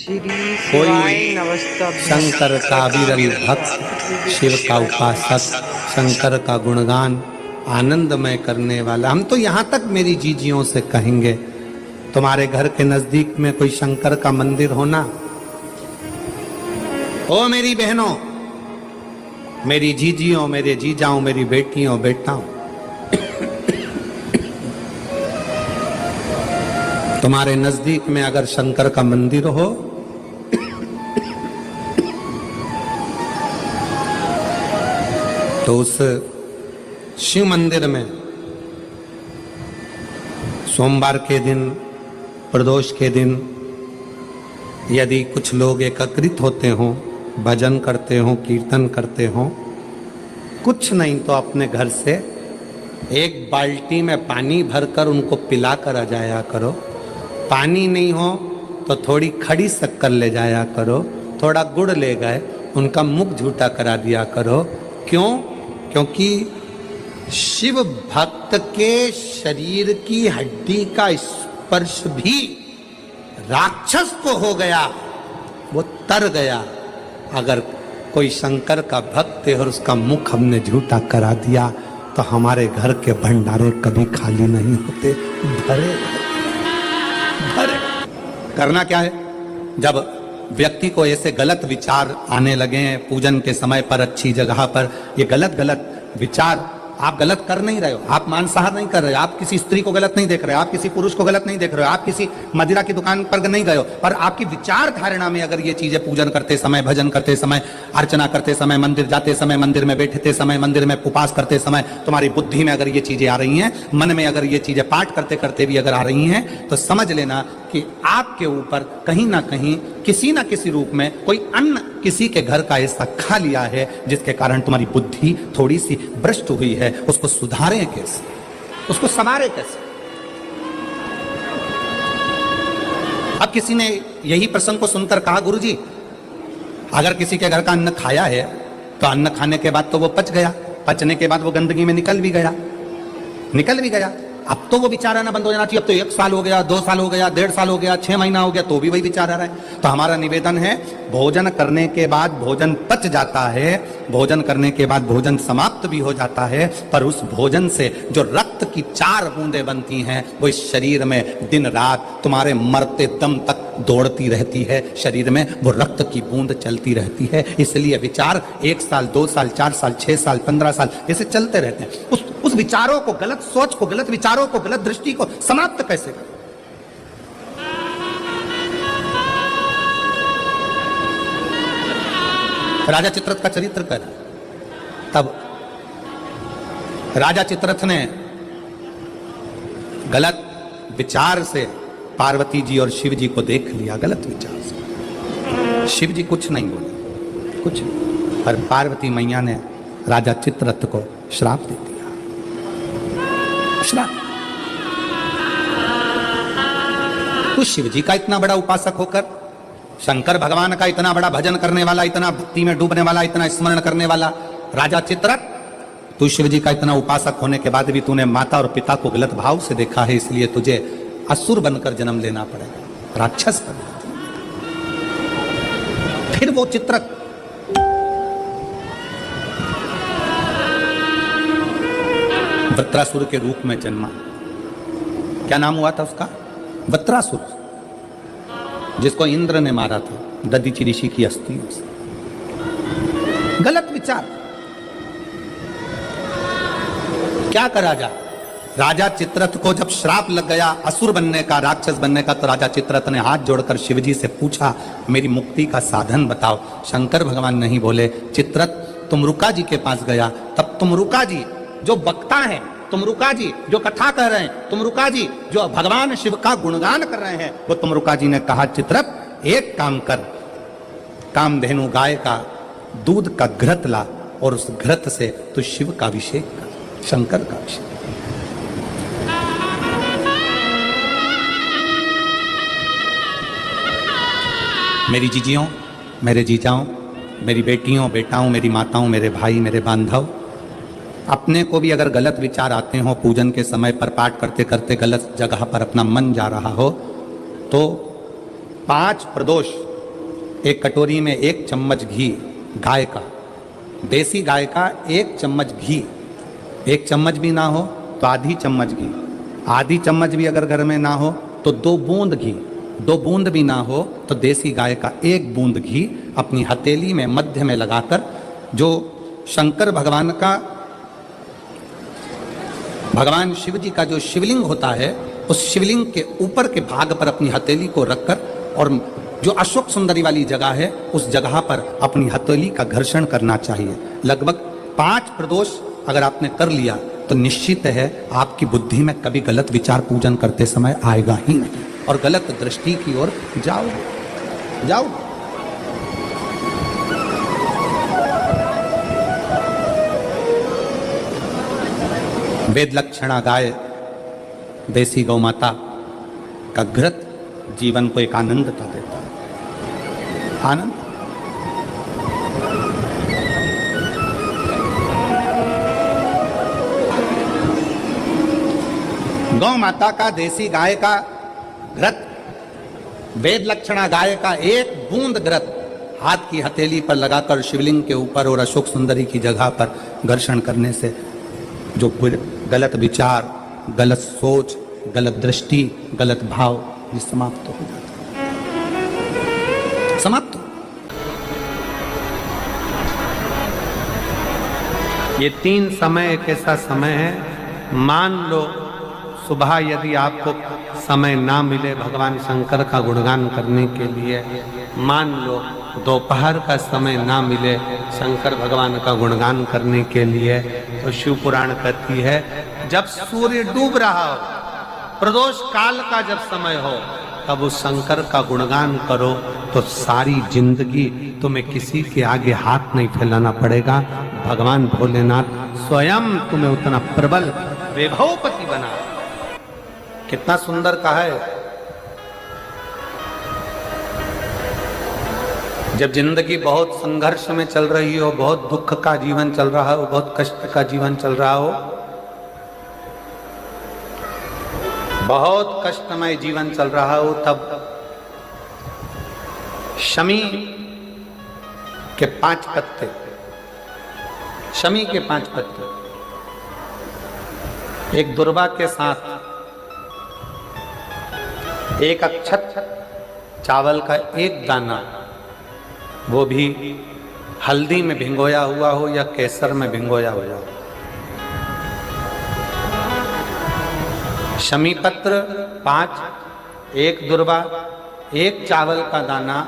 कोई शंकर का विरल भक्त, शिव का उपासक, शंकर का गुणगान आनंदमय करने वाला। हम तो यहाँ तक मेरी जीजियों से कहेंगे, तुम्हारे घर के नजदीक में कोई शंकर का मंदिर होना। ओ मेरी बहनों, मेरी जीजियों, मेरे जीजाओं, मेरी बेटियों, बेटाओं, तुम्हारे नजदीक में अगर शंकर का मंदिर हो तो उस शिव मंदिर में सोमवार के दिन, प्रदोष के दिन यदि कुछ लोग एकत्रित होते हों, भजन करते हों, कीर्तन करते हों, कुछ नहीं तो अपने घर से एक बाल्टी में पानी भरकर उनको पिला कर आ जाया करो। पानी नहीं हो तो थोड़ी खड़ी शक्कर ले जाया करो, थोड़ा गुड़ ले गए, उनका मुख झूठा करा दिया करो। क्यों? क्योंकि शिव भक्त के शरीर की हड्डी का स्पर्श भी राक्षस को हो गया, वो तर गया। अगर कोई शंकर का भक्त है और उसका मुख हमने झूठा करा दिया तो हमारे घर के भंडारे कभी खाली नहीं होते, भरे भरे। करना क्या है? जब व्यक्ति को ऐसे गलत विचार आने लगे हैं पूजन के समय पर, अच्छी जगह पर, ये गलत गलत विचार, आप गलत कर नहीं रहे हो, आप मांसाहार नहीं कर रहे हो, आप किसी स्त्री को गलत नहीं देख रहे हो, आप किसी पुरुष को गलत नहीं देख रहे हो, आप किसी मदिरा की दुकान पर नहीं गए हो, पर आपकी विचार धारणा में अगर ये चीजें पूजन करते समय, भजन करते समय, अर्चना करते समय, मंदिर जाते समय, मंदिर में बैठते समय, मंदिर में उपवास करते समय तुम्हारी बुद्धि में अगर ये चीजें आ रही हैं, मन में अगर ये चीजें पाठ करते करते भी अगर आ रही हैं, तो समझ लेना कि आपके ऊपर कहीं ना कहीं किसी ना किसी रूप में कोई अन्न किसी के घर का ऐसा खा लिया है जिसके कारण तुम्हारी बुद्धि थोड़ी सी भ्रष्ट हुई है। उसको सुधारें कैसे, उसको संवारें कैसे? अब किसी ने यही प्रसंग को सुनकर कहा, गुरुजी अगर किसी के घर का अन्न खाया है तो अन्न खाने के बाद तो वो पच गया, पचने के बाद वो गंदगी में निकल भी गया, अब तो वो विचार आना बंद हो जाना चाहिए। अब तो 1 साल हो गया, 2 साल हो गया, 1.5 साल हो गया, 6 महीना हो गया, तो भी वही विचार आ रहा है। तो हमारा निवेदन है, भोजन करने के बाद भोजन पच जाता है, भोजन करने के बाद भोजन समाप्त भी हो जाता है, पर उस भोजन से जो रक्त की 4 बूंदें बनती हैं वो इस शरीर में दिन रात तुम्हारे मरते दम तक दौड़ती रहती है, शरीर में वो रक्त की बूंद चलती रहती है। इसलिए विचार 1 साल, 2 साल, 4 साल, 6 साल, 15 साल ऐसे चलते रहते हैं। उस विचारों को, गलत सोच को, गलत विचारों को, गलत दृष्टि को समाप्त कैसे करें? राजा चित्ररथ का चरित्र कर, तब राजा चित्ररथ ने गलत विचार से पार्वती जी और शिव जी को देख लिया, गलत विचार से। शिव जी कुछ नहीं बोले, कुछ नहीं, पर पार्वती मैया ने राजा चित्ररथ को श्राप दे दिया। श्राप। तो शिव जी का इतना बड़ा उपासक होकर, शंकर भगवान का इतना बड़ा भजन करने वाला, इतना भक्ति में डूबने वाला, इतना स्मरण करने वाला राजा चित्ररथ, तू शिव जी का इतना उपासक होने के बाद भी तूने माता और पिता को गलत भाव से देखा है, इसलिए तुझे असुर बनकर जन्म लेना पड़ेगा, राक्षस बनकर। फिर वो चित्ररथ वृत्रासुर के रूप में जन्मा। क्या नाम हुआ था उसका? वृत्रासुर, जिसको इंद्र ने मारा था दधीचि ऋषि की अस्थियों से। गलत विचार। क्या करा जा? राजा चित्ररथ को जब श्राप लग गया असुर बनने का, राक्षस बनने का, तो राजा चित्ररथ ने हाथ जोड़कर शिवजी से पूछा, मेरी मुक्ति का साधन बताओ। शंकर भगवान नहीं बोले। चित्ररथ तुम रुका जी के पास गया, तब तुम रुका जी जो वक्ता हैं, तुम रुका जी जो कथा कर रहे हैं, तुम रुका जी जो भगवान शिव का गुणगान कर रहे हैं, वो तुम रुका जी ने कहा, चित्ररथ एक काम कर, कामधेनु गाय का दूध का घृत ला और उस घृत से तू शिव का अभिषेक कर, शंकर का अभिषेक। मेरी जीजियों, मेरे जीजाओं, मेरी बेटियों, बेटाओं, मेरी माताओं, मेरे भाई, मेरे बांधव, अपने को भी अगर गलत विचार आते हो, पूजन के समय पर पाठ करते करते गलत जगह पर अपना मन जा रहा हो, तो 5 प्रदोष एक कटोरी में 1 चम्मच घी, गाय का, देसी गाय का 1 चम्मच घी, 1 चम्मच भी ना हो तो आधी चम्मच घी, आधी चम्मच भी अगर घर में ना हो तो 2 बूंद घी, 2 बूंद भी ना हो तो देसी गाय का 1 बूंद घी अपनी हथेली में मध्य में लगाकर, जो शंकर भगवान का, भगवान शिव जी का जो शिवलिंग होता है, उस शिवलिंग के ऊपर के भाग पर अपनी हथेली को रखकर, और जो अशोक सुंदरी वाली जगह है उस जगह पर अपनी हथेली का घर्षण करना चाहिए। लगभग 5 प्रदोष अगर आपने कर लिया तो निश्चित है आपकी बुद्धि में कभी गलत विचार पूजन करते समय आएगा ही नहीं, और गलत दृष्टि की ओर जाओ। वेद लक्षणा गाय, देसी गौ माता का घृत जीवन को एक आनंदता देता है, आनंद। गौ माता का, देसी गाय का घृत, वेद लक्षणा गाय का 1 बूंद घृत हाथ की हथेली पर लगाकर शिवलिंग के ऊपर और अशोक सुंदरी की जगह पर घर्षण करने से जो गलत विचार, गलत सोच, गलत दृष्टि, गलत भाव, ये समाप्त हो जाता है, समाप्त। ये 3 समय एक ऐसा समय है, मान लो सुबह यदि आपको समय ना मिले भगवान शंकर का गुणगान करने के लिए, मान लो दोपहर का समय ना मिले शंकर भगवान का गुणगान करने के लिए, तो शिव पुराण कहती है जब सूर्य डूब रहा हो, प्रदोष काल का जब समय हो, तब उस शंकर का गुणगान करो तो सारी जिंदगी तुम्हें किसी के आगे हाथ नहीं फैलाना पड़ेगा। भगवान भोलेनाथ स्वयं तुम्हें उतना प्रबल वैभवपति बना। कितना सुंदर कहा है। जब जिंदगी बहुत संघर्ष में चल रही हो, बहुत दुख का जीवन चल रहा हो, बहुत कष्ट का जीवन चल रहा हो, बहुत कष्टमय जीवन चल रहा हो, तब शमी के 5 पत्ते, शमी के 5 पत्ते, एक दुर्वा के साथ 1 अक्षत चावल का 1 दाना, वो भी हल्दी में भिंगोया हुआ हो या केसर में भिंगोया हुआ हो, शमी पत्र 5, 1 दुर्वा, 1 चावल का दाना,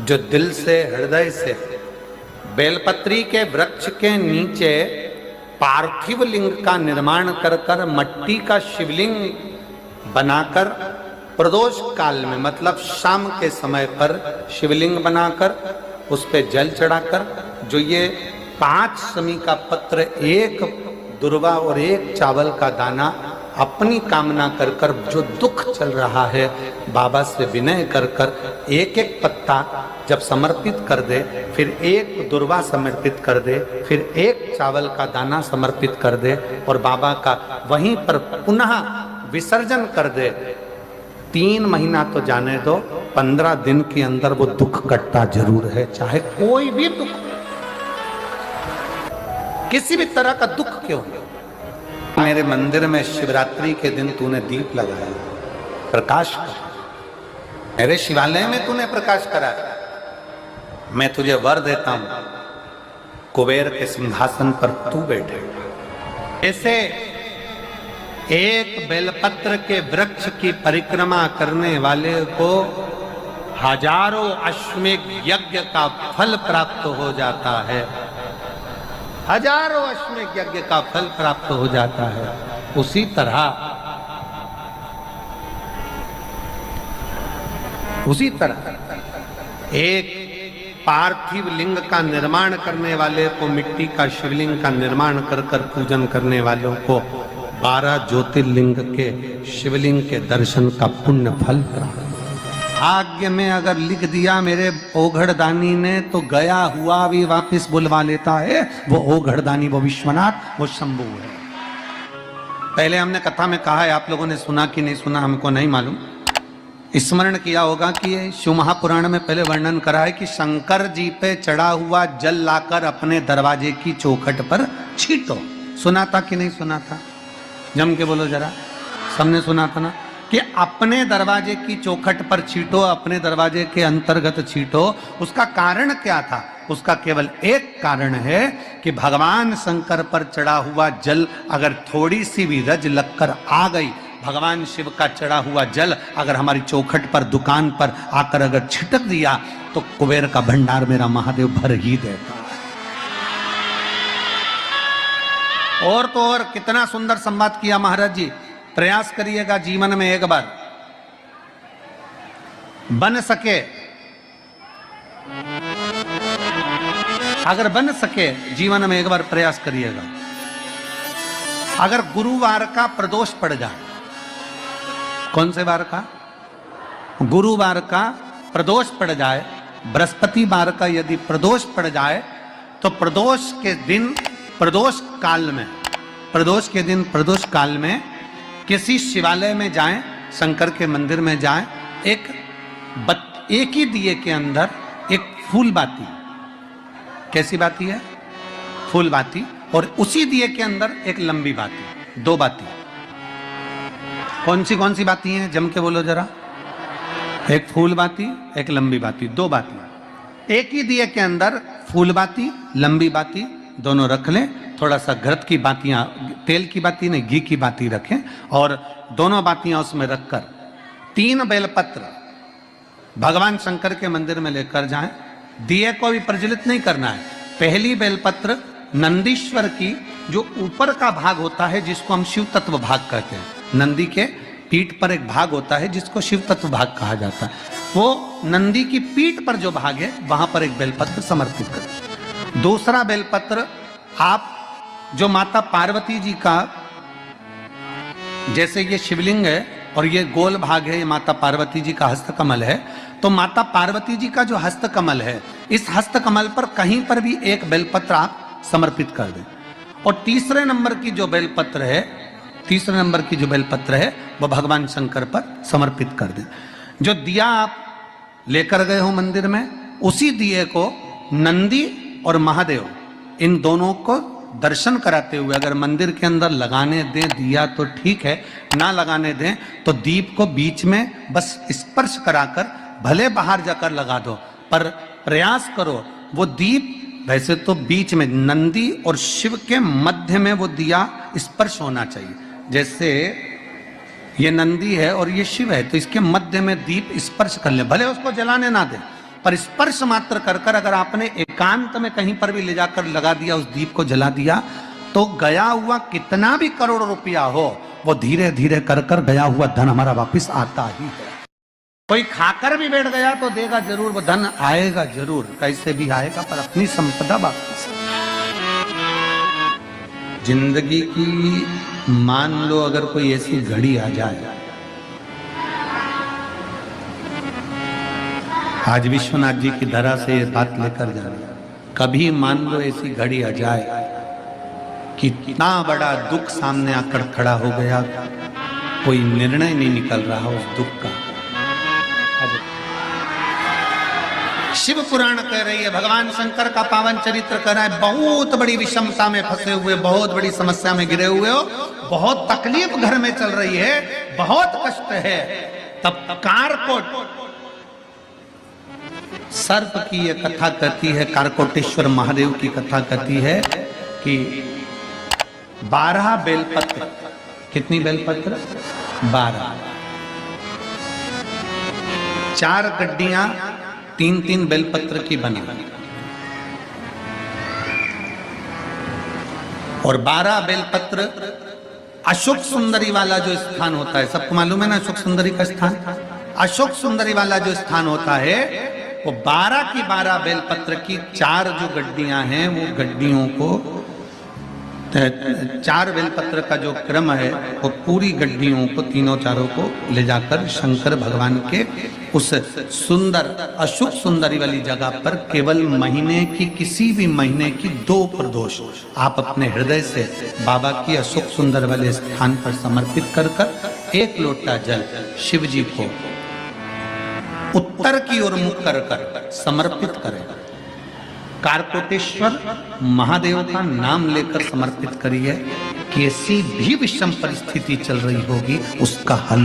जो दिल से, हृदय से बेलपत्री के वृक्ष के नीचे पार्थिव लिंग का निर्माण कर कर, मट्टी का शिवलिंग बनाकर, प्रदोष काल में मतलब शाम के समय पर शिवलिंग बनाकर उस पे जल चढ़ाकर, जो ये 5 शमी का पत्र, 1 दुर्वा और 1 चावल का दाना अपनी कामना कर कर, जो दुख चल रहा है बाबा से विनय कर कर 1-1 पत्ता जब समर्पित कर दे, फिर 1 दुर्वा समर्पित कर दे, फिर 1 चावल का दाना समर्पित कर दे और बाबा का वहीं पर पुनः विसर्जन कर दे, 3 महीना तो जाने दो, 15 दिन के अंदर वो दुख कटता जरूर है, चाहे कोई भी दुख, किसी भी तरह का दुख क्यों हो। मेरे मंदिर में शिवरात्रि के दिन तूने दीप लगाया, प्रकाश करा, मेरे शिवालय में तूने प्रकाश करा, मैं तुझे वर देता हूं, कुबेर के सिंहासन पर तू बैठे। ऐसे एक बेलपत्र के वृक्ष की परिक्रमा करने वाले को हजारों अश्वमेध यज्ञ का फल प्राप्त हो जाता है, हजारों अश्वमेध यज्ञ का फल प्राप्त हो जाता है। उसी तरह एक पार्थिव लिंग का निर्माण करने वाले को, मिट्टी का शिवलिंग का निर्माण कर कर पूजन करने वालों को 12 ज्योतिर्लिंग के शिवलिंग के दर्शन का पुण्य फल प्राप्त। भाग्य में अगर लिख दिया मेरे ओघड़दानी ने तो गया हुआ भी वापस बुलवा लेता है। वो ओघड़दानी, वो विश्वनाथ, वो शंभू है। पहले हमने कथा में कहा है, आप लोगों ने सुना कि नहीं सुना हमको नहीं मालूम। स्मरण किया होगा कि शिव महापुराण में पहले वर्णन करा है कि शंकर जी पे चढ़ा हुआ जल लाकर अपने दरवाजे की चौखट पर छींटो। सुना था कि नहीं सुना था? जम के बोलो जरा, सबने सुना था ना कि अपने दरवाजे की चौखट पर छींटो, अपने दरवाजे के अंतर्गत छींटो। उसका कारण क्या था? उसका केवल एक कारण है कि भगवान शंकर पर चढ़ा हुआ जल अगर थोड़ी सी भी रज लगकर आ गई, भगवान शिव का चढ़ा हुआ जल अगर हमारी चौखट पर, दुकान पर आकर अगर छिटक दिया तो कुबेर का भंडार मेरा महादेव भर ही देता। और तो और कितना सुंदर संवाद किया महाराज जी। प्रयास करिएगा जीवन में एक बार, बन सके, अगर बन सके जीवन में एक बार प्रयास करिएगा। अगर गुरुवार का प्रदोष पड़ जाए, कौन से वार का? गुरुवार का प्रदोष पड़ जाए, बृहस्पतिवार का यदि प्रदोष पड़ जाए तो प्रदोष के दिन, प्रदोष काल में, प्रदोष के दिन, प्रदोष काल में किसी शिवालय में जाएं, शंकर के मंदिर में जाएं, एक ही दिए के अंदर एक फूल बाती, कैसी बाती है? फूल बाती, और उसी दिए के अंदर एक लंबी बाती, दो बाती। कौन सी बाती हैं? जम के बोलो जरा। एक फूल बाती, एक लंबी बाती, दो बाती। एक ही दिए के अंदर फूल बाती, लंबी बाती दोनों रख लें। थोड़ा सा घृत की बातियां, तेल की बाती नहीं, घी की बाती रखें, और दोनों बातियां उसमें रखकर 3 बेलपत्र भगवान शंकर के मंदिर में लेकर जाएं। दिए को भी प्रज्वलित नहीं करना है। पहली बेलपत्र नंदीश्वर की जो ऊपर का भाग होता है, जिसको हम शिव तत्व भाग कहते हैं, नंदी के पीठ पर एक भाग होता है जिसको शिव तत्व भाग कहा जाता है, वो नंदी की पीठ पर जो भाग है वहां पर एक बेलपत्र समर्पित करें। दूसरा बेलपत्र आप जो माता पार्वती जी का, जैसे ये शिवलिंग है और ये गोल भाग है, ये माता पार्वती जी का हस्तकमल है, तो माता पार्वती जी का जो हस्तकमल है, इस हस्तकमल पर कहीं पर भी एक बेलपत्र आप समर्पित कर दें। और तीसरे नंबर की जो बेलपत्र है, तीसरे नंबर की जो बेलपत्र है वो भगवान शंकर पर समर्पित कर दें। जो दिया आप लेकर गए हो मंदिर में, उसी दिए को नंदी और महादेव इन दोनों को दर्शन कराते हुए अगर मंदिर के अंदर लगाने दें दिया तो ठीक है, ना लगाने दें तो दीप को बीच में बस स्पर्श कराकर भले बाहर जाकर लगा दो, पर प्रयास करो वो दीप, वैसे तो बीच में नंदी और शिव के मध्य में वो दिया स्पर्श होना चाहिए। जैसे ये नंदी है और ये शिव है, तो इसके मध्य में दीप स्पर्श कर ले, भले उसको जलाने ना दे, पर स्पर्श मात्र कर कर अगर आपने एकांत में कहीं पर भी ले जाकर लगा दिया, उस दीप को जला दिया, तो गया हुआ कितना भी करोड़ रुपया हो, वो धीरे धीरे कर कर गया हुआ धन हमारा वापस आता ही है। कोई खाकर भी बैठ गया तो देगा जरूर, वो धन आएगा जरूर, कैसे भी आएगा, पर अपनी संपदा वापस। जिंदगी की मान लो अगर कोई ऐसी घड़ी आ जाए, आज विश्वनाथ जी की धरा से ये बात लेकर जा रहे, कभी मान लो ऐसी घड़ी आ जाए कि इतना बड़ा दुख सामने आकर खड़ा हो गया, कोई निर्णय नहीं निकल रहा उस दुख का। शिव पुराण कह रही है, भगवान शंकर का पावन चरित्र कह रहा है, बहुत बड़ी विषमता में फंसे हुए, बहुत बड़ी समस्या में गिरे हुए हो, बहुत तकलीफ घर में चल रही है, बहुत कष्ट है, तब कारकोट सर्प की यह कथा कहती है, कारकोटेश्वर महादेव की कथा कहती है कि 12 बेलपत्र, कितनी बेलपत्र? 12, 4 गड्डियां 3-3 बेलपत्र की बनी, और 12 बेलपत्र अशोक सुंदरी वाला जो स्थान होता है, सबको मालूम है ना अशोक सुंदरी का स्थान? अशोक सुंदरी वाला जो स्थान होता है, वो 12 की 12 बेलपत्र की 4 जो गड्डियां हैं, वो गड्डियों को 4 बेलपत्र का जो क्रम है, वो पूरी गड्डियों को, तीनों चारों को ले जाकर शंकर भगवान के उस सुंदर अशोक सुंदरी वाली जगह पर केवल महीने की, किसी भी महीने की 2 प्रदोष आप अपने हृदय से बाबा की अशोक सुंदर वाले स्थान पर समर्पित कर कर 1 लोटा जल शिव जी को उत्तर की ओर मुख कर कर समर्पित करें। कारकोटेश्वर महादेव का नाम लेकर समर्पित करिए। कैसी भी विषम परिस्थिति चल रही होगी उसका हल